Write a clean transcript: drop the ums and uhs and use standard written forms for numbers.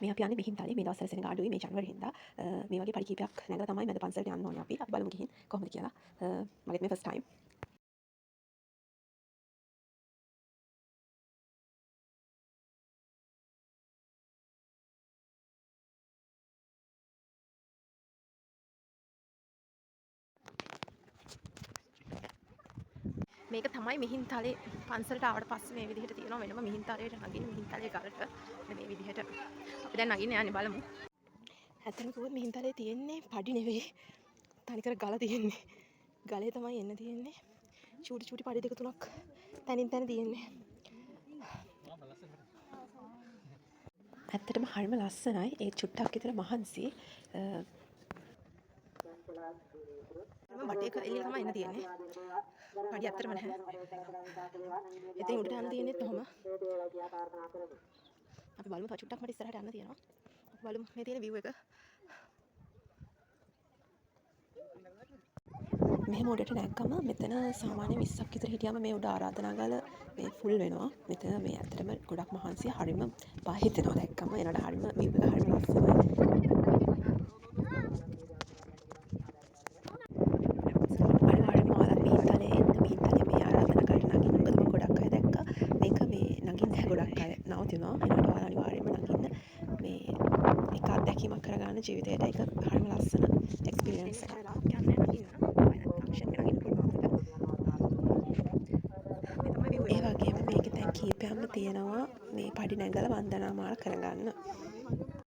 මේ අපි යන්නේ මිහින්තලේ මේ දවස්වල සෙනග අඩුයි මේ ජනවාරි හින්දා මේ වගේ පරි කීපයක් නැගලා තමයි මම පන්සලට යන්න ඕනේ අපි බලමු ගිහින් කොහොමද කියලා මගේත් මේ ෆස්ට් ටයිම් මේක තමයි මිහින්තලේ පන්සලට ආවට පස්සේ මේ විදිහට තියෙනවා වෙනම මිහින්තලේට නගින්න මිහින්තලේ ගලට මේ විදිහට අපි දැන් නගින්න යන්නේ බලමු. ඇත්තටම කිව්වොත් මිහින්තලේ තියෙන්නේ පඩි නෙවෙයි තනිකර ගල තියෙන්නේ. ගලේ තමයි එන්න තියෙන්නේ. චූටි චූටි පඩි දෙක තුනක් තනින් තන තියෙන්නේ. ඇත්තටම හරිම ලස්සනයි. ඒ චුට්ටක් විතර මහන්සි. මම බටේක එළිය තමයි එන්න තියෙන්නේ. පඩි ඇත්තටම නැහැ. ඉතින් උඩට යන්න තියෙන්නේ කොහොම? අපි බලමු තව චුට්ටක් මට ඉස්සරහට යන්න තියෙනවා. අපි බලමු මේ තියෙන view එක. මෙහෙම උඩට නැග්ගම මෙතන සාමාන්‍ය 20ක් විතර හිටියම මේ උඩ ආරාධනා ගාල මේ ෆුල් වෙනවා. මෙතන මේ ඇත්තටම ගොඩක් මහන්සිය හරිම බය හිතෙනවා දැක්කම. එනකොට හරිම view එක හරිම ලස්සනයි. අනිවාර්යයෙන්ම ඔයාලා මිහින්තලේ එන්න මිහින්තලේ මේ ආරාධනා ගාලට නගින්න. මොකද මම ගොඩක් අය දැක්කා. මේක මේ නගින්න ගොඩක් අය නවතිනවා. එනකොට ඔයාලා අනිවාර්යයෙන්ම නගින්න මේ එක අත්දැකීමක් කරගන්න ජීවිතේට ඒක හරිම ලස්සන එක්ස්පීරියන්ස් එකක්. යන්න නගින්න. ඒ වගේම මේකේ දැන් කීපයක්ම තියෙනවා මේ පඩි නැගලා වන්දනාමාල කරගන්න.